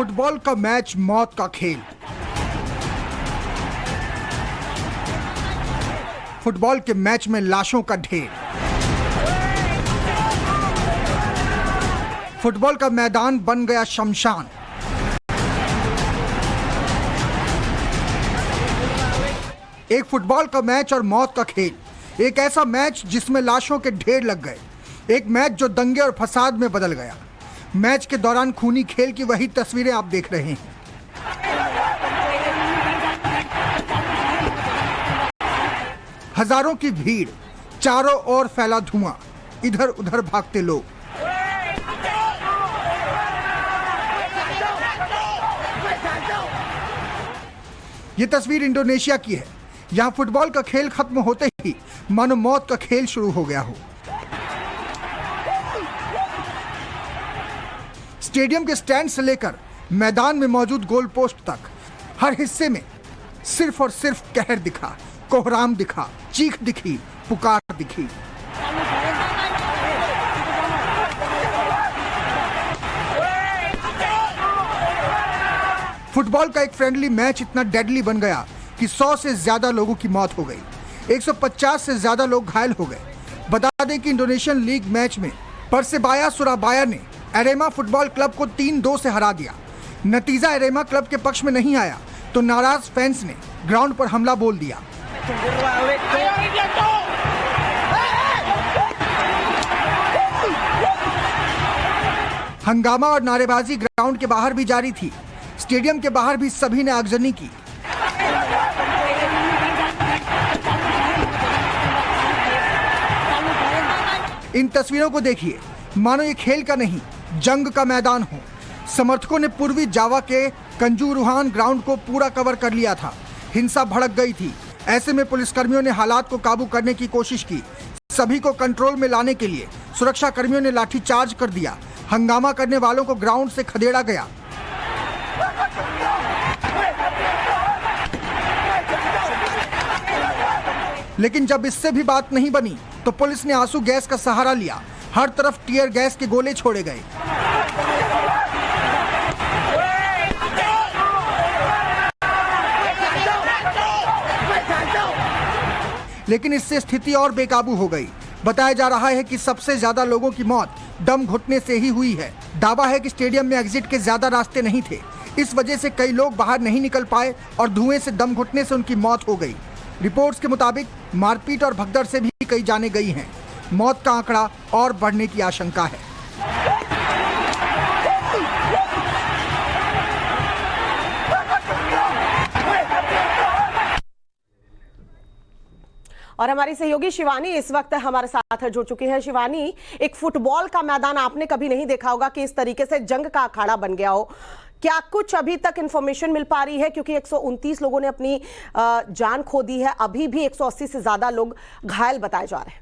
Football का match, मौत का खेल। फुटबॉल के मैच में लाशों का ढेर। फुटबॉल का मैदान बन गया शमशान। एक फुटबॉल का मैच और मौत का खेल। एक ऐसा मैच जिसमें लाशों के ढेर लग गए। एक मैच जो दंगे और फसाद में बदल गया। मैच के दौरान खूनी खेल की वही तस्वीरें आप देख रहे हैं। हजारों की भीड़, चारों ओर फैला धुआं, इधर उधर भागते लोग। ये तस्वीर इंडोनेशिया की है। यहां फुटबॉल का खेल खत्म होते ही मानो मौत का खेल शुरू हो गया हो। स्टेडियम के स्टैंड से लेकर मैदान में मौजूद गोल पोस्ट तक हर हिस्से में सिर्फ और सिर्फ कहर दिखा, कोहराम दिखा, चीख दिखी, पुकार दिखी। फुटबॉल का एक फ्रेंडली मैच इतना डेडली बन गया कि 100 से ज्यादा लोगों की मौत हो गई। 150 से ज्यादा लोग घायल हो गए। बता दें कि इंडोनेशियन लीग मैच में परसेबाया सुराबाया ने एरेमा फुटबॉल क्लब को 3-2 से हरा दिया। नतीजा एरेमा क्लब के पक्ष में नहीं आया तो नाराज फैंस ने ग्राउंड पर हमला बोल दिया। हंगामा और नारेबाजी ग्राउंड के बाहर भी जारी थी। स्टेडियम के बाहर भी सभी ने आगजनी की। इन तस्वीरों को देखिए, मानो ये खेल का नहीं, जंग का मैदान हो। समर्थकों ने पूर्वी जावा के कंजुरुहान ग्राउंड को पूरा कवर कर लिया था। हिंसा भड़क गई थी। ऐसे में पुलिसकर्मियों ने हालात को काबू करने की कोशिश की। सभी को कंट्रोल में लाने के लिए सुरक्षा कर्मियों ने लाठीचार्ज कर दिया। हंगामा करने वालों को ग्राउंड से खदेड़ा गया। लेकिन जब इससे भी बात नहीं बनी तो पुलिस ने आंसू गैस का सहारा लिया। हर तरफ टीयर गैस के गोले छोड़े गए। लेकिन इससे स्थिति और बेकाबू हो गई। बताया जा रहा है कि सबसे ज्यादा लोगों की मौत दम घुटने से ही हुई है। दावा है कि स्टेडियम में एग्जिट के ज्यादा रास्ते नहीं थे। इस वजह से कई लोग बाहर नहीं निकल पाए और धुएं से दम घुटने से उनकी मौत हो गई। रिपोर्ट्स के मुताबिक मारपीट और भगदड़ से भी कई जाने गई हैं। मौत का आंकड़ा और बढ़ने की आशंका है। और हमारी सहयोगी शिवानी इस वक्त हमारे साथ जुड़ चुकी है। शिवानी, एक फुटबॉल का मैदान आपने कभी नहीं देखा होगा कि इस तरीके से जंग का अखाड़ा बन गया हो। क्या कुछ अभी तक इंफॉर्मेशन मिल पा रही है? क्योंकि 129 लोगों ने अपनी जान खो दी है। अभी भी 180 से ज्यादा लोग घायल बताए जा रहे हैं।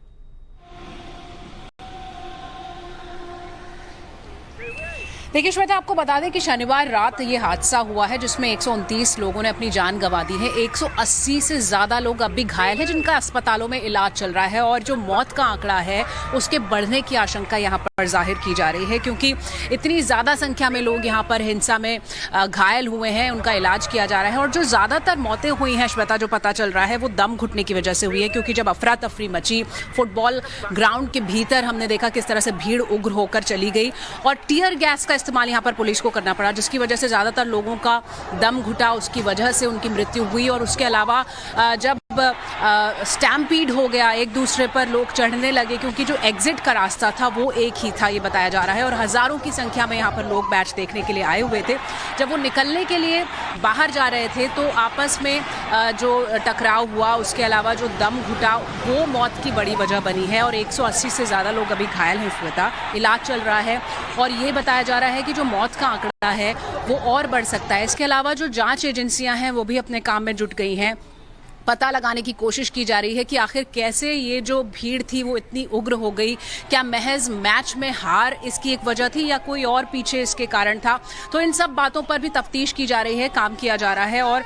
देखिए श्वेता, आपको बता दें कि शनिवार रात ये हादसा हुआ है जिसमें 129 लोगों ने अपनी जान गंवा दी है। 180 से ज़्यादा लोग अब भी घायल हैं जिनका अस्पतालों में इलाज चल रहा है। और जो मौत का आंकड़ा है उसके बढ़ने की आशंका यहाँ पर जाहिर की जा रही है, क्योंकि इतनी ज़्यादा संख्या में लोग यहाँ पर हिंसा में घायल हुए हैं, उनका इलाज किया जा रहा है। और जो ज़्यादातर मौतें हुई हैं श्वेता, जो पता चल रहा है वो दम घुटने की वजह से हुई है, क्योंकि जब अफरा तफरी मची फुटबॉल ग्राउंड के भीतर, हमने देखा किस तरह से भीड़ उग्र होकर चली गई और टीयर गैस का इस्तेमाल यहाँ पर पुलिस को करना पड़ा, जिसकी वजह से ज़्यादातर लोगों का दम घुटा, उसकी वजह से उनकी मृत्यु हुई। और उसके अलावा जब स्टैम्पीड हो गया, एक दूसरे पर लोग चढ़ने लगे, क्योंकि जो एग्जिट का रास्ता था वो एक ही था, ये बताया जा रहा है। और हज़ारों की संख्या में यहाँ पर लोग मैच देखने के लिए आए हुए थे। जब वो निकलने के लिए बाहर जा रहे थे तो आपस में जो टकराव हुआ, उसके अलावा जो दम घुटा, वो मौत की बड़ी वजह बनी है। और 180 से ज़्यादा लोग अभी घायल हैं श्वेता, इलाज चल रहा है। और ये बताया जा रहा है कि जो मौत का आंकड़ा है वो और बढ़ सकता है। इसके अलावा जो जांच एजेंसियां हैं वो भी अपने काम में जुट गई हैं। पता लगाने की कोशिश की जा रही है कि आखिर कैसे ये जो भीड़ थी वो इतनी उग्र हो गई। क्या महज मैच में हार इसकी एक वजह थी या कोई और पीछे इसके कारण था? तो इन सब बातों पर भी तफ्तीश की जा रही है, काम किया जा रहा है और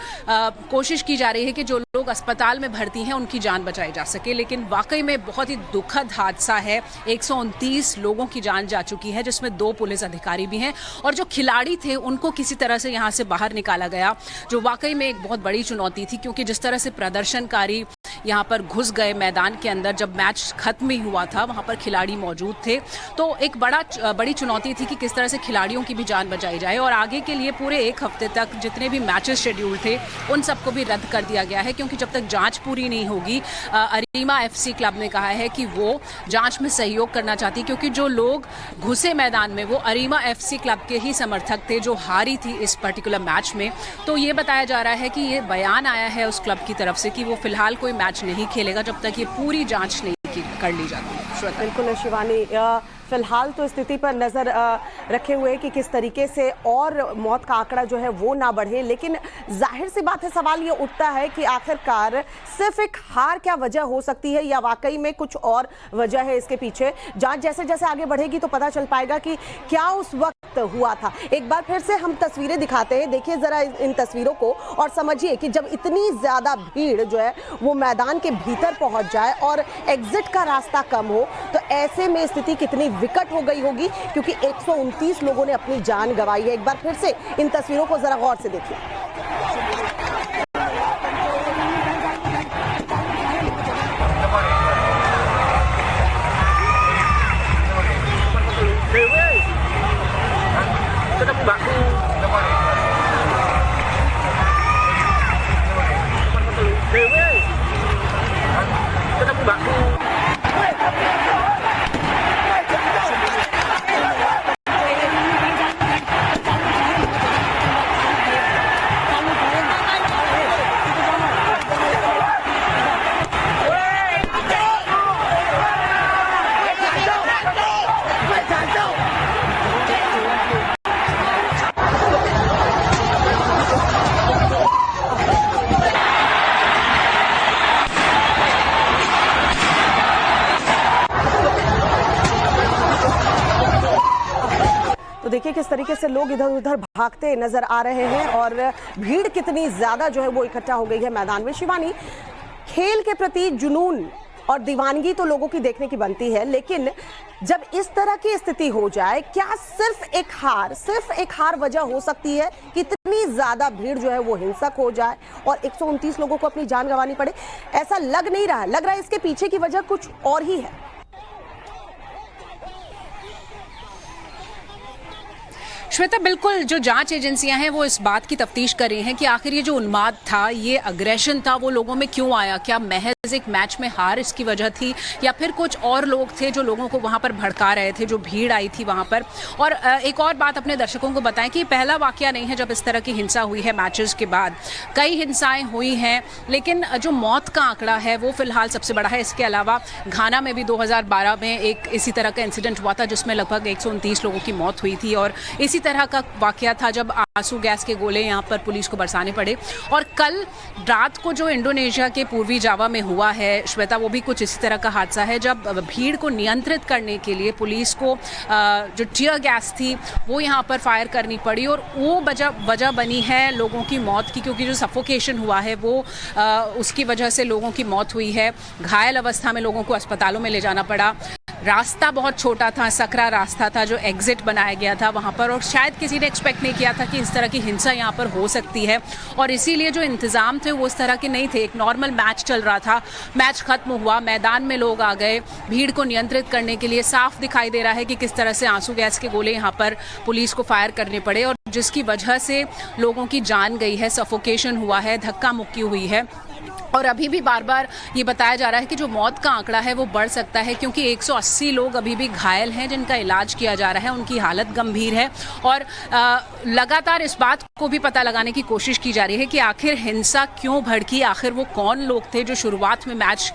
कोशिश की जा रही है कि जो लोग अस्पताल में भर्ती हैं उनकी जान बचाई जा सके। लेकिन वाकई में बहुत ही दुखद हादसा है। 129 लोगों की जान जा चुकी है, जिसमें 2 पुलिस अधिकारी भी हैं और जो खिलाड़ी थे उनको किसी तरह से यहाँ से बाहर निकाला गया, जो वाकई में एक बहुत बड़ी चुनौती थी, क्योंकि जिस तरह से प्रदर्शनकारी यहाँ पर घुस गए मैदान के अंदर जब मैच खत्म ही हुआ था, वहाँ पर खिलाड़ी मौजूद थे, तो एक बड़ी चुनौती थी कि किस तरह से खिलाड़ियों की भी जान बचाई जाए। और आगे के लिए पूरे 1 हफ्ते तक जितने भी मैचेस शेड्यूल थे उन सबको भी रद्द कर दिया गया है, क्योंकि जब तक जांच पूरी नहीं होगी, अरीमा FC क्लब ने कहा है कि वो जांच में सहयोग करना चाहती, क्योंकि जो लोग घुसे मैदान में वो अरीमा FC क्लब के ही समर्थक थे जो हारी थी इस पर्टिकुलर मैच में। तो ये बताया जा रहा है कि ये बयान आया है उस क्लब की तरफ से कि वो फिलहाल कोई मैच नहीं खेलेगा जब तक ये पूरी जांच नहीं कर ली जाती है। बिल्कुल शिवानी, फिलहाल तो स्थिति पर नजर रखे हुए कि किस तरीके से और मौत का आंकड़ा जो है वो ना बढ़े, लेकिन जाहिर सी बात है, सवाल ये उठता है कि आखिरकार सिर्फ एक हार क्या वजह हो सकती है या वाकई में कुछ और वजह है इसके पीछे। जांच जैसे जैसे आगे बढ़ेगी तो पता चल पाएगा कि क्या उस वक्त हुआ था। एक बार फिर से हम तस्वीरें दिखाते हैं, देखिए जरा इन तस्वीरों को और समझिए कि जब इतनी ज्यादा भीड़ जो है वो मैदान के भीतर पहुंच जाए और एग्जिट का रास्ता कम हो, तो ऐसे में स्थिति कितनी विकट हो गई होगी, क्योंकि 129 लोगों ने अपनी जान गंवाई है। एक बार फिर से इन तस्वीरों को जरा गौर से देखिए। तो देखिए किस तरीके से लोग इधर उधर भागते नजर आ रहे हैं और भीड़ कितनी ज्यादा जो है वो इकट्ठा हो गई है मैदान में। शिवानी, खेल के प्रति जुनून और दीवानगी तो लोगों की देखने की बनती है, लेकिन जब इस तरह की स्थिति हो जाए, क्या सिर्फ एक हार वजह हो सकती है कि इतनी ज्यादा भीड़ जो है वो हिंसक हो जाए और 129 लोगों को अपनी जान गंवानी पड़े? ऐसा लग नहीं रहा है, लग रहा है इसके पीछे की वजह कुछ और ही है। श्वेता, बिल्कुल जो जांच एजेंसियां हैं वो इस बात की तफ्तीश कर रही हैं कि आखिर ये जो उन्माद था, ये अग्रेशन था, वो लोगों में क्यों आया। क्या महज एक मैच में हार इसकी वजह थी या फिर कुछ और लोग थे जो लोगों को वहां पर भड़का रहे थे, जो भीड़ आई थी वहां पर। और एक और बात अपने दर्शकों को बताएं कि पहला वाकया नहीं है जब इस तरह की हिंसा हुई है मैचेस के बाद। कई हिंसाएं हुई हैं, लेकिन जो मौत का आंकड़ा है वो फिलहाल सबसे बड़ा है। इसके अलावा घाना में भी 2012 में एक इसी तरह का इंसिडेंट हुआ था जिसमें लगभग 129 लोगों की मौत हुई थी और इसी तरह का वाकया था जब आंसू गैस के गोले यहां पर पुलिस को बरसाने पड़े। और कल रात को जो इंडोनेशिया के पूर्वी जावा में हुआ है श्वेता, वो भी कुछ इसी तरह का हादसा है जब भीड़ को नियंत्रित करने के लिए पुलिस को जो टीयर गैस थी वो यहां पर फायर करनी पड़ी और वो वजह बनी है लोगों की मौत की, क्योंकि जो सफोकेशन हुआ है वो उसकी वजह से लोगों की मौत हुई है। घायल अवस्था में लोगों को अस्पतालों में ले जाना पड़ा। रास्ता बहुत छोटा था, सकरा रास्ता था जो एग्जिट बनाया गया था वहां पर, और शायद किसी ने एक्सपेक्ट नहीं किया था कि इस तरह की हिंसा यहां पर हो सकती है। और इसीलिए जो इंतजाम थे वो उस तरह के नहीं थे। एक नॉर्मल मैच चल रहा था, मैच खत्म हुआ, मैदान में लोग आ गए, भीड़ को नियंत्रित करने के लिए साफ दिखाई दे रहा है कि किस तरह से आंसू गैस के गोले यहां पर पुलिस को फायर करने पड़े और जिसकी वजह से लोगों की जान गई है, सफोकेशन हुआ है, धक्का मुक्की हुई है। और अभी भी बार बार ये बताया जा रहा है कि जो मौत का आंकड़ा है वो बढ़ सकता है, क्योंकि 180 लोग अभी भी घायल हैं जिनका इलाज किया जा रहा है, उनकी हालत गंभीर है। और लगातार इस बात को भी पता लगाने की कोशिश की जा रही है कि आखिर हिंसा क्यों भड़की, आखिर वो कौन लोग थे जो शुरुआत में मैच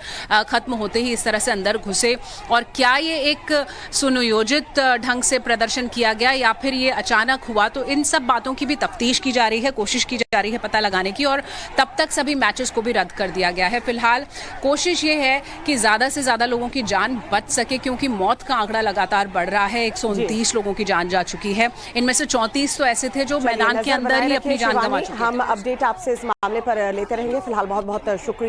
खत्म होते ही इस तरह से अंदर घुसे, और क्या ये एक सुनियोजित ढंग से प्रदर्शन किया गया या फिर ये अचानक हुआ। तो इन सब बातों की भी तफ्तीश की जा रही है, कोशिश की जा रही है पता लगाने की, और तब तक सभी मैचेस को भी रद्द कर कर दिया गया है। फिलहाल कोशिश ये है कि ज्यादा से ज्यादा लोगों की जान बच सके, क्योंकि मौत का आंकड़ा लगातार बढ़ रहा है। 129 लोगों की जान जा चुकी है, इनमें से 34 तो ऐसे थे जो मैदान के अंदर ही अपनी जान गंवा चुके थे। हम अपडेट आपसे इस मामले पर लेते रहेंगे। फिलहाल बहुत बहुत शुक्रिया।